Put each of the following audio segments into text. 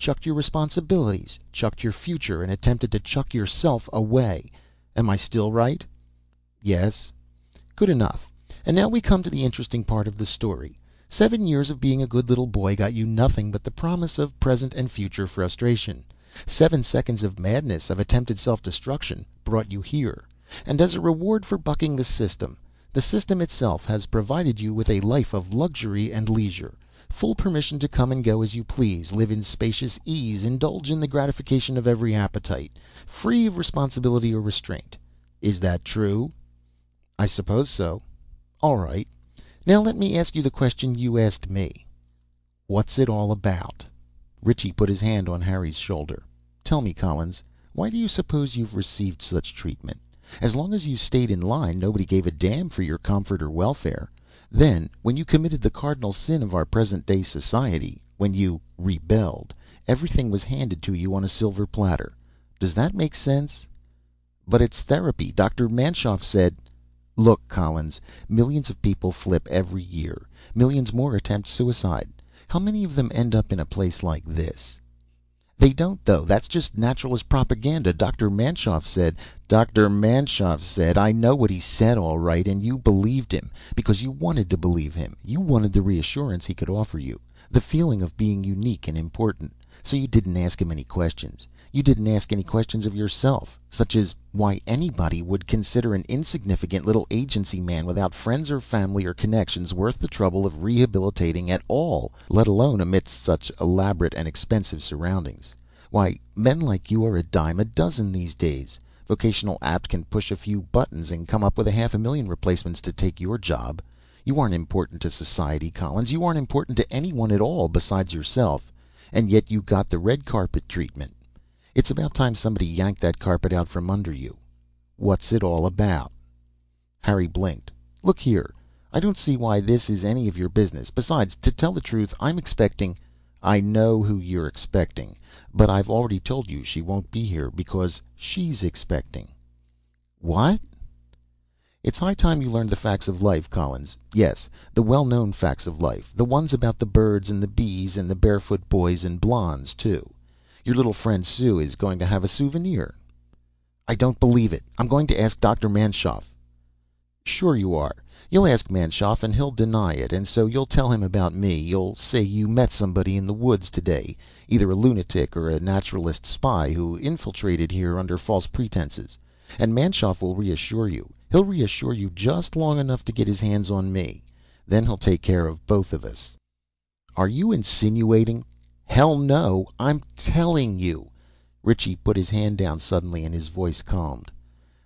chucked your responsibilities, chucked your future, and attempted to chuck yourself away. Am I still right?" "Yes." "Good enough. And now we come to the interesting part of the story. 7 years of being a good little boy got you nothing but the promise of present and future frustration. 7 seconds of madness, of attempted self-destruction, brought you here. And as a reward for bucking the system itself has provided you with a life of luxury and leisure. Full permission to come and go as you please, live in spacious ease, indulge in the gratification of every appetite, free of responsibility or restraint. Is that true?" "I suppose so." "All right. Now let me ask you the question you asked me. What's it all about?" Ritchie put his hand on Harry's shoulder. "Tell me, Collins, why do you suppose you've received such treatment? As long as you stayed in line, nobody gave a damn for your comfort or welfare. Then, when you committed the cardinal sin of our present-day society, when you rebelled, everything was handed to you on a silver platter. Does that make sense?" "But it's therapy. Dr. Manshoff said—" "Look, Collins, millions of people flip every year. Millions more attempt suicide. How many of them end up in a place like this?" "They don't, though. That's just naturalist propaganda. Dr. Manshoff said—" "Dr. Manshoff said. I know what he said, all right, and you believed him because you wanted to believe him. You wanted the reassurance he could offer you, the feeling of being unique and important. So you didn't ask him any questions. You didn't ask any questions of yourself, such as why anybody would consider an insignificant little agency man without friends or family or connections worth the trouble of rehabilitating at all, let alone amidst such elaborate and expensive surroundings. Why, men like you are a dime a dozen these days. Vocational Apt can push a few buttons and come up with 500,000 replacements to take your job. You aren't important to society, Collins. You aren't important to anyone at all besides yourself. And yet you got the red carpet treatment. It's about time somebody yanked that carpet out from under you. What's it all about?" Harry blinked. "Look here, I don't see why this is any of your business. Besides, to tell the truth, I'm expecting—" "I know who you're expecting, but I've already told you she won't be here because she's expecting." "What?" "It's high time you learned the facts of life, Collins. Yes, the well-known facts of life. The ones about the birds and the bees and the barefoot boys and blondes, too. Your little friend Sue is going to have a souvenir." "I don't believe it. I'm going to ask Dr. Manshoff." "Sure you are. You'll ask Manshoff and he'll deny it, and so you'll tell him about me. You'll say you met somebody in the woods today, either a lunatic or a naturalist spy who infiltrated here under false pretenses. And Manshoff will reassure you. He'll reassure you just long enough to get his hands on me. Then he'll take care of both of us." "Are you insinuating—" "Hell no, I'm telling you." Ritchie put his hand down suddenly and his voice calmed.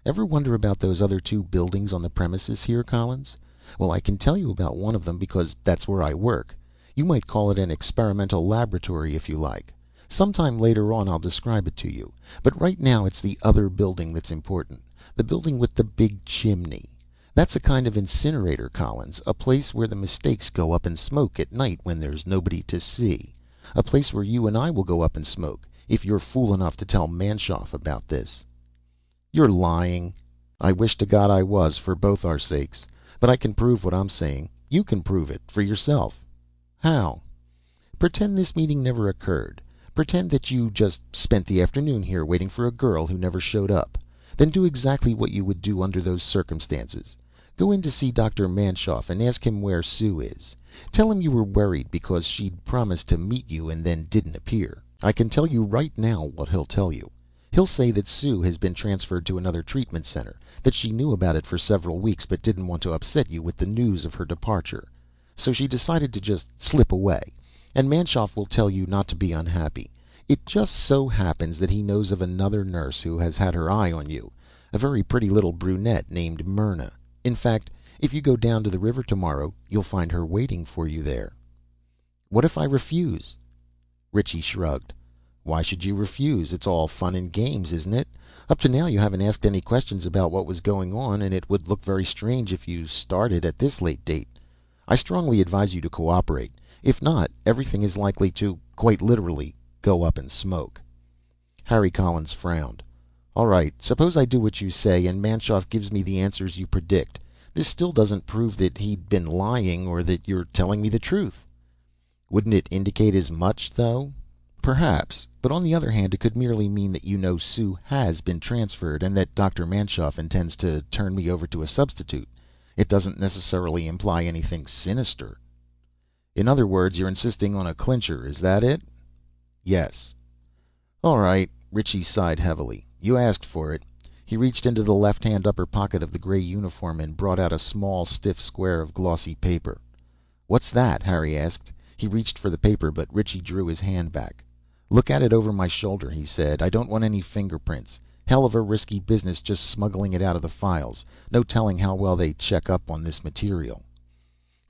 "Ever wonder about those other 2 buildings on the premises here, Collins? Well, I can tell you about one of them because that's where I work. You might call it an experimental laboratory if you like. Sometime later on I'll describe it to you. But right now it's the other building that's important. The building with the big chimney. That's a kind of incinerator, Collins. A place where the mistakes go up in smoke at night when there's nobody to see. A place where you and I will go up in smoke, if you're fool enough to tell Manshoff about this." "You're lying." "I wish to God I was, for both our sakes. But I can prove what I'm saying. You can prove it, for yourself." "How?" "Pretend this meeting never occurred. Pretend that you just spent the afternoon here waiting for a girl who never showed up. Then do exactly what you would do under those circumstances. Go in to see Dr. Manshoff and ask him where Sue is. Tell him you were worried because she'd promised to meet you and then didn't appear. I can tell you right now what he'll tell you. He'll say that Sue has been transferred to another treatment center, that she knew about it for several weeks but didn't want to upset you with the news of her departure. So she decided to just slip away. And Manshoff will tell you not to be unhappy. It just so happens that he knows of another nurse who has had her eye on you, a very pretty little brunette named Myrna. In fact, if you go down to the river tomorrow, you'll find her waiting for you there." "What if I refuse?" Ritchie shrugged. "Why should you refuse? It's all fun and games, isn't it? Up to now you haven't asked any questions about what was going on, and it would look very strange if you started at this late date. I strongly advise you to cooperate. If not, everything is likely to, quite literally, go up in smoke." Harry Collins frowned. "All right, suppose I do what you say, and Manshoff gives me the answers you predict. This still doesn't prove that he'd been lying or that you're telling me the truth." "Wouldn't it indicate as much, though?" Perhaps, but on the other hand, it could merely mean that you know Sue has been transferred and that Dr. Manshoff intends to turn me over to a substitute. It doesn't necessarily imply anything sinister. In other words, you're insisting on a clincher, is that it? Yes. All right. Ritchie sighed heavily. You asked for it. He reached into the left-hand upper pocket of the gray uniform and brought out a small, stiff square of glossy paper. What's that? Harry asked. He reached for the paper, but Ritchie drew his hand back. Look at it over my shoulder, he said. I don't want any fingerprints. Hell of a risky business just smuggling it out of the files. No telling how well they check up on this material.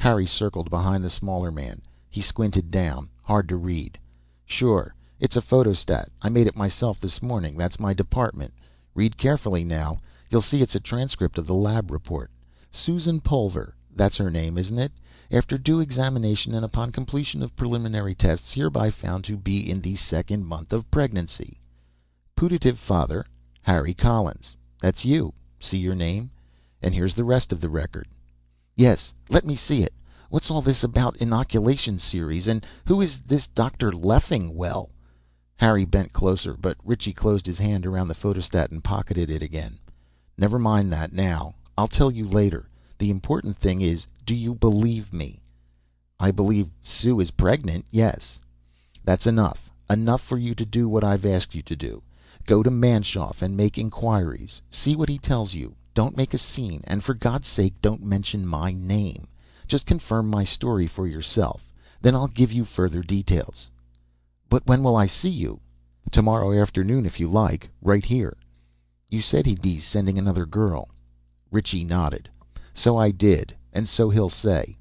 Harry circled behind the smaller man. He squinted down. Hard to read. Sure. It's a photostat. I made it myself this morning. That's my department. Read carefully now. You'll see it's a transcript of the lab report. Susan Pulver. That's her name, isn't it? After due examination and upon completion of preliminary tests, hereby found to be in the 2nd month of pregnancy. Putative father, Harry Collins. That's you. See your name? And here's the rest of the record. Yes, let me see it. What's all this about inoculation series, and who is this Dr. Leffingwell? Harry bent closer, but Ritchie closed his hand around the photostat and pocketed it again. Never mind that now. I'll tell you later. The important thing is, do you believe me? I believe Sue is pregnant, yes. That's enough. Enough for you to do what I've asked you to do. Go to Manshoff and make inquiries. See what he tells you. Don't make a scene, and for God's sake, don't mention my name. Just confirm my story for yourself. Then I'll give you further details. But when will I see you? Tomorrow afternoon, if you like. Right here. You said he'd be sending another girl. Ritchie nodded. So I did, and so he'll say.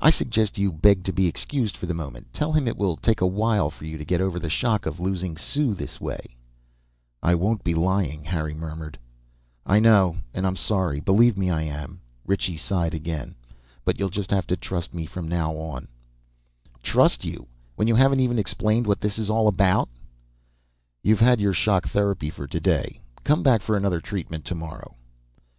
I suggest you beg to be excused for the moment. Tell him it will take a while for you to get over the shock of losing Sue this way. I won't be lying, Harry murmured. I know, and I'm sorry. Believe me, I am. Ritchie sighed again. But you'll just have to trust me from now on. Trust you? When you haven't even explained what this is all about? You've had your shock therapy for today. Come back for another treatment tomorrow.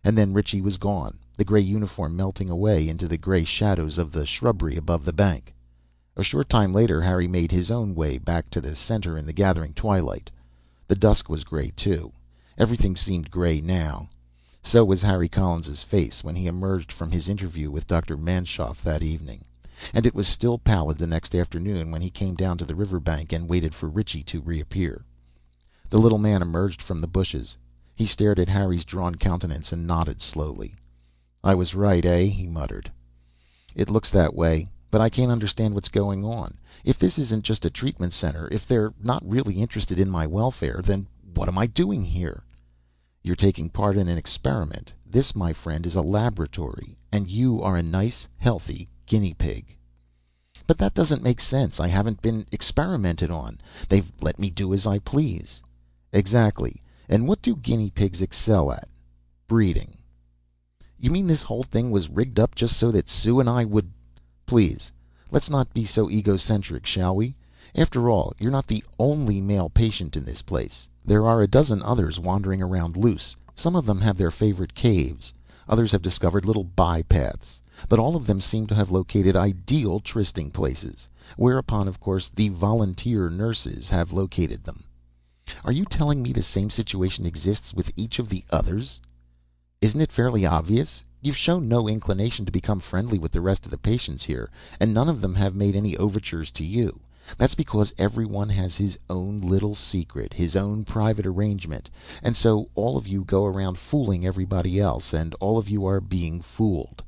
And then Ritchie was gone, the gray uniform melting away into the gray shadows of the shrubbery above the bank. A short time later, Harry made his own way back to the center in the gathering twilight. The dusk was gray, too. Everything seemed gray now. So was Harry Collins's face when he emerged from his interview with Dr. Manshoff that evening. And it was still pallid the next afternoon when he came down to the river bank and waited for Ritchie to reappear. The little man emerged from the bushes. He stared at Harry's drawn countenance and nodded slowly. I was right, eh? He muttered. It looks that way, but I can't understand what's going on. If this isn't just a treatment center, if they're not really interested in my welfare, then what am I doing here? You're taking part in an experiment. This, my friend, is a laboratory, and you are a nice, healthy guinea pig. But that doesn't make sense. I haven't been experimented on. They've let me do as I please. Exactly. And what do guinea pigs excel at? Breeding. You mean this whole thing was rigged up just so that Sue and I would... Please, let's not be so egocentric, shall we? After all, you're not the only male patient in this place. There are a dozen others wandering around loose. Some of them have their favorite caves. Others have discovered little bypaths. But all of them seem to have located ideal trysting places. Whereupon, of course, the volunteer nurses have located them. Are you telling me the same situation exists with each of the others? Isn't it fairly obvious? You've shown no inclination to become friendly with the rest of the patients here, and none of them have made any overtures to you. That's because everyone has his own little secret, his own private arrangement, and so all of you go around fooling everybody else, and all of you are being fooled.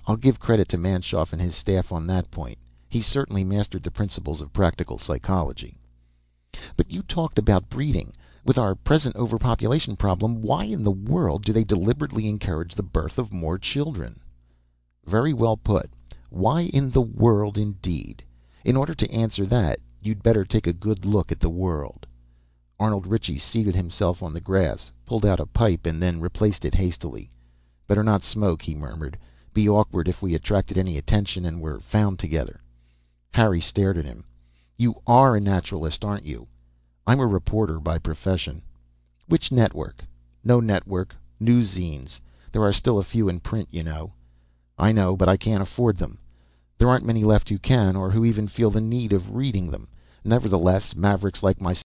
I'll give credit to Manshoff and his staff on that point. He certainly mastered the principles of practical psychology. But you talked about breeding. With our present overpopulation problem, why in the world do they deliberately encourage the birth of more children? Very well put. Why in the world, indeed? In order to answer that, you'd better take a good look at the world. Arnold Ritchie seated himself on the grass, pulled out a pipe, and then replaced it hastily. Better not smoke, he murmured. Be awkward if we attracted any attention and were found together. Harry stared at him. You are a naturalist, aren't you? I'm a reporter by profession. Which network? No network. News zines. There are still a few in print, you know. I know, but I can't afford them. There aren't many left who can, or who even feel the need of reading them. Nevertheless, mavericks like myself